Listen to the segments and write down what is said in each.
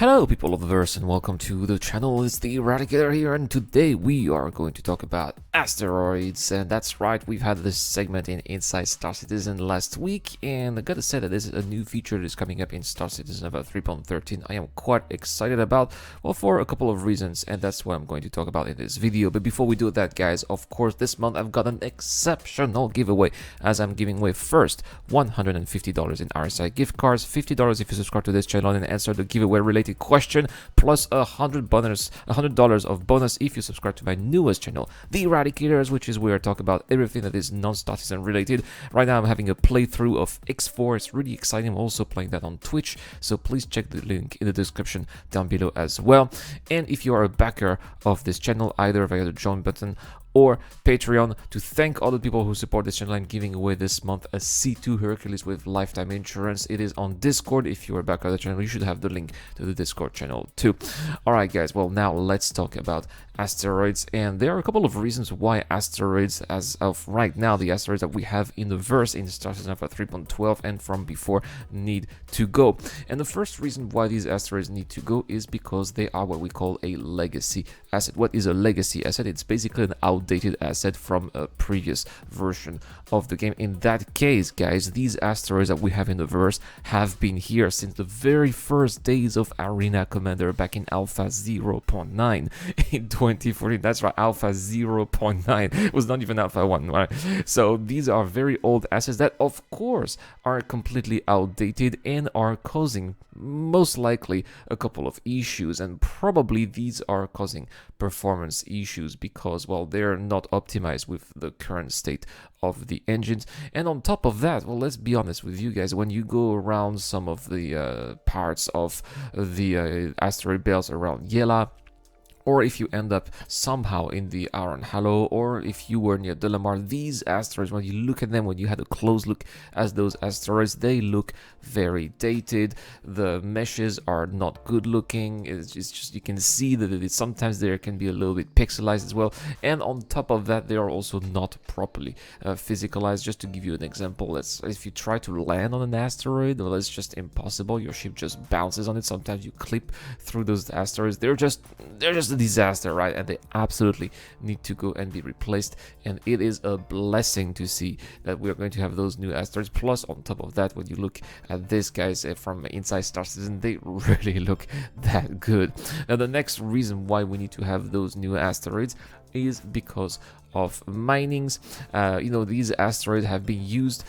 Hello people of the verse and welcome to the channel. It's the Eradicator here, and today we are going to talk about asteroids. And that's right, we've had this segment in Inside Star Citizen last week, and I gotta say that this is a new feature that is coming up in Star Citizen about 3.13. I am quite excited about, well, for a couple of reasons, and that's what I'm going to talk about in this video. But before we do that, guys, of course this month I've got an exceptional giveaway, as I'm giving away first $150 in RSI gift cards, $50 if you subscribe to this channel and answer the giveaway related question, plus $100 of bonus if you subscribe to my newest channel, the Eradicators, which is where I talk about everything that is non-Star Citizen related. Right now I'm having a playthrough of X4. It's really exciting. I'm also playing that on Twitch, so please check the link in the description down below as well. And if you are a backer of this channel, either via the join button or Patreon, to thank all the people who support this channel, I'm giving away this month a C2 Hercules with lifetime insurance. It is on Discord. If you are back on the channel, you should have the link to the Discord channel too. Alright guys, well now let's talk about asteroids, and there are a couple of reasons why asteroids, as of right now, the asteroids that we have in the verse in Star Citizen Alpha 3.12 and from before, need to go. And the first reason why these asteroids need to go is because they are what we call a legacy asset. What is a legacy asset? It's basically an outdated asset from a previous version of the game. In that case, guys, these asteroids that we have in the verse have been here since the very first days of Arena Commander back in Alpha 0.9 in 2014. That's right, Alpha 0.9. It was not even Alpha 1, right? So these are very old assets that, of course, are completely outdated and are causing, most likely, a couple of issues. And probably these are causing performance issues because, well, they're not optimized with the current state of the engines. And on top of that, well, let's be honest with you guys, when you go around some of the parts of the asteroid belts around Yela, or if you end up somehow in the Iron Halo, or if you were near Delamar, these asteroids, when you look at them, when you had a close look at those asteroids, they look very dated. The meshes are not good looking. It's just, you can see that sometimes there can be a little bit pixelized as well. And on top of that, they are also not properly physicalized. Just to give you an example, if you try to land on an asteroid, well, it's just impossible. Your ship just bounces on it. Sometimes you clip through those asteroids. They're just a disaster, right? And they absolutely need to go and be replaced. And it is a blessing to see that we're going to have those new asteroids. Plus, on top of that, when you look at this, guys, from Inside Star Citizen, they really look that good. Now, the next reason why we need to have those new asteroids is because of minings. These asteroids have been used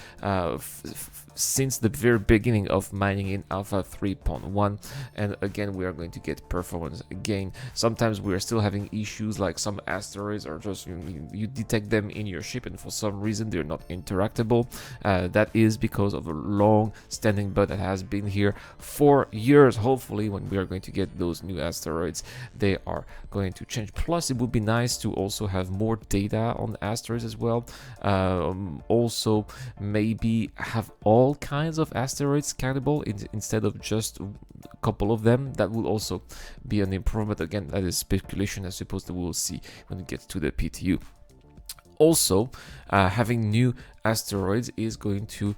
since the very beginning of mining in Alpha 3.1, and again we are going to get performance gain. Sometimes we are still having issues, like some asteroids are just, you detect them in your ship and for some reason they're not interactable. That is because of a long standing bug that has been here for years. Hopefully when we are going to get those new asteroids, they are going to change. Plus, it would be nice to also have more data on asteroids as well. Also, maybe have all kinds of asteroids scannable instead of just a couple of them. That would also be an improvement. Again, that is speculation. I suppose that we will see when it gets to the PTU. Also, having new asteroids is going to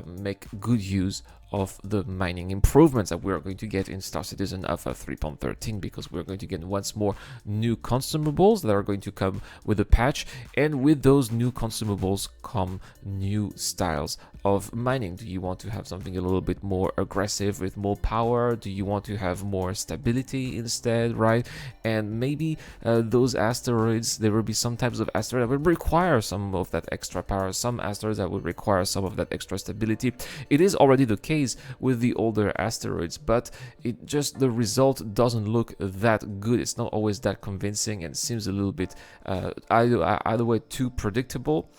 make good use of the mining improvements that we are going to get in Star Citizen Alpha 3.13, because we're going to get once more new consumables that are going to come with the patch, and with those new consumables come new styles of mining. Do you want to have something a little bit more aggressive with more power? Do you want to have more stability instead, right? And maybe those asteroids, there will be some types of asteroid that will require some of that extra power, some asteroids that will require some of that extra stability. It is already the case with the older asteroids, but the result doesn't look that good. It's not always that convincing and seems a little bit either way too predictable,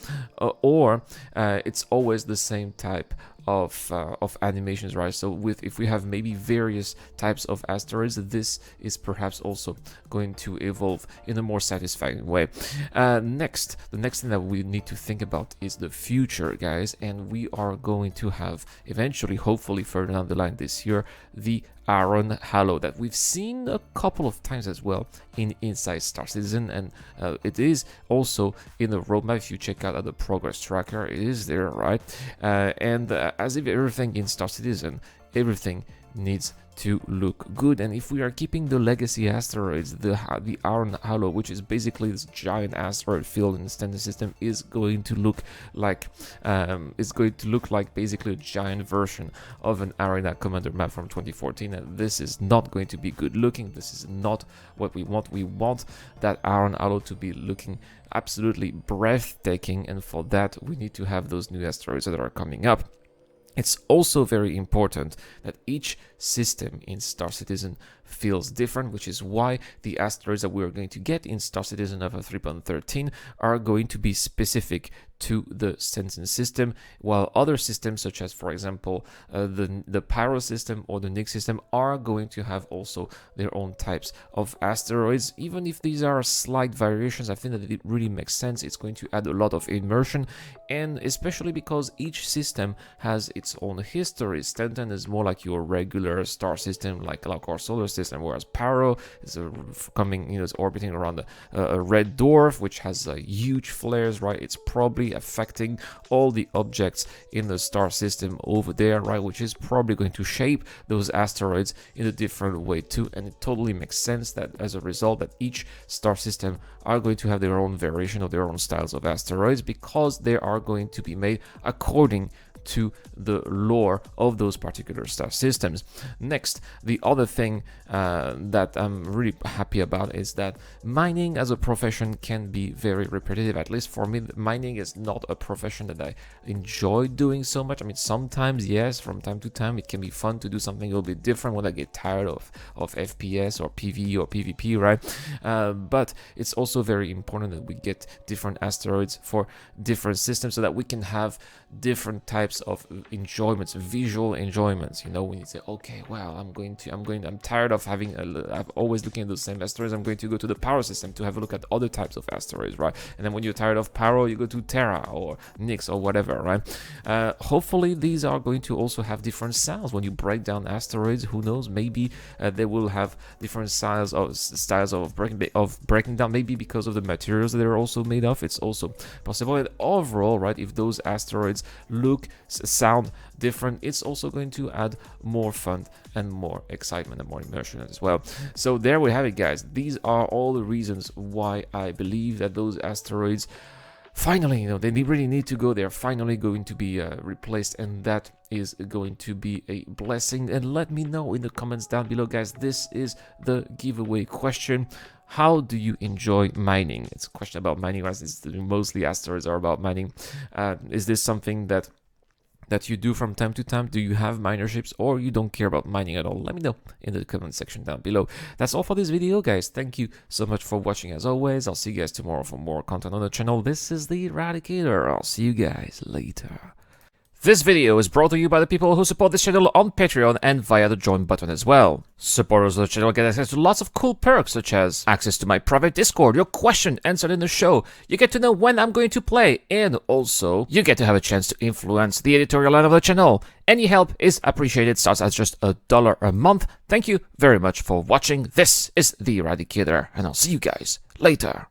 or it's always the same type of animations, right? So if we have maybe various types of asteroids, this is perhaps also going to evolve in a more satisfying way. The next thing that we need to think about is the future, guys, and we are going to have eventually, hopefully further down the line this year, the Iron Halo that we've seen a couple of times as well in Inside Star Citizen, and it is also in the roadmap. If you check out the progress tracker, it is there, right? And as if everything in Star Citizen, everything needs to look good. And if we are keeping the legacy asteroids, the Iron Halo, which is basically this giant asteroid field in the standard system, is going to look like basically a giant version of an Arena Commander map from 2014, and this is not going to be good looking. This is not what we want. We want that Iron Halo to be looking absolutely breathtaking, and for that we need to have those new asteroids that are coming up. It's also very important that each system in Star Citizen feels different, which is why the asteroids that we're going to get in Star Citizen Alpha 3.13 are going to be specific to the Stenson system, while other systems such as, for example, the Pyro system or the Nyx system are going to have also their own types of asteroids. Even if these are slight variations, I think that it really makes sense. It's going to add a lot of immersion, and especially because each system has its own history. Stenton is more like your regular star system, like our solar system, whereas Pyro is is orbiting around a red dwarf, which has huge flares, right? It's probably affecting all the objects in the star system over there, right, which is probably going to shape those asteroids in a different way too. And it totally makes sense that as a result that each star system are going to have their own variation of their own styles of asteroids, because they are going to be made according to the lore of those particular star systems. Next, the other thing that I'm really happy about is that mining as a profession can be very repetitive. At least for me, mining is not a profession that I enjoy doing so much. I mean, sometimes, yes, from time to time, it can be fun to do something a little bit different when I get tired of FPS or PvE or PvP, right? But it's also very important that we get different asteroids for different systems so that we can have different types of enjoyments, visual enjoyments. You know, when you say, okay, well, I'm tired of having I'm always looking at those same asteroids. I'm going to go to the Pyro system to have a look at other types of asteroids, right? And then when you're tired of Pyro, you go to Terra or Nyx or whatever, right? Hopefully these are going to also have different styles. When you break down asteroids, who knows, maybe they will have different styles of breaking down, maybe because of the materials that they're also made of. It's also possible. And overall, right, if those asteroids sound different, it's also going to add more fun and more excitement and more immersion as well. So there we have it, guys. These are all the reasons why I believe that those asteroids finally, they really need to go. They're finally going to be replaced, and that is going to be a blessing. And let me know in the comments down below, guys. This is the giveaway question. How do you enjoy mining? It's a question about mining, right? Mostly asteroids are about mining. Is this something that you do from time to time? Do you have minerships, or you don't care about mining at all? Let me know in the comment section down below. That's all for this video, guys. Thank you so much for watching. As always, I'll see you guys tomorrow for more content on the channel. This is the Eradicator. I'll see you guys later. This video is brought to you by the people who support this channel on Patreon and via the join button as well. Supporters of the channel get access to lots of cool perks, such as access to my private Discord, your question answered in the show, you get to know when I'm going to play, and also you get to have a chance to influence the editorial line of the channel. Any help is appreciated, starts at just $1 a month. Thank you very much for watching. This is the Eradicator, and I'll see you guys later.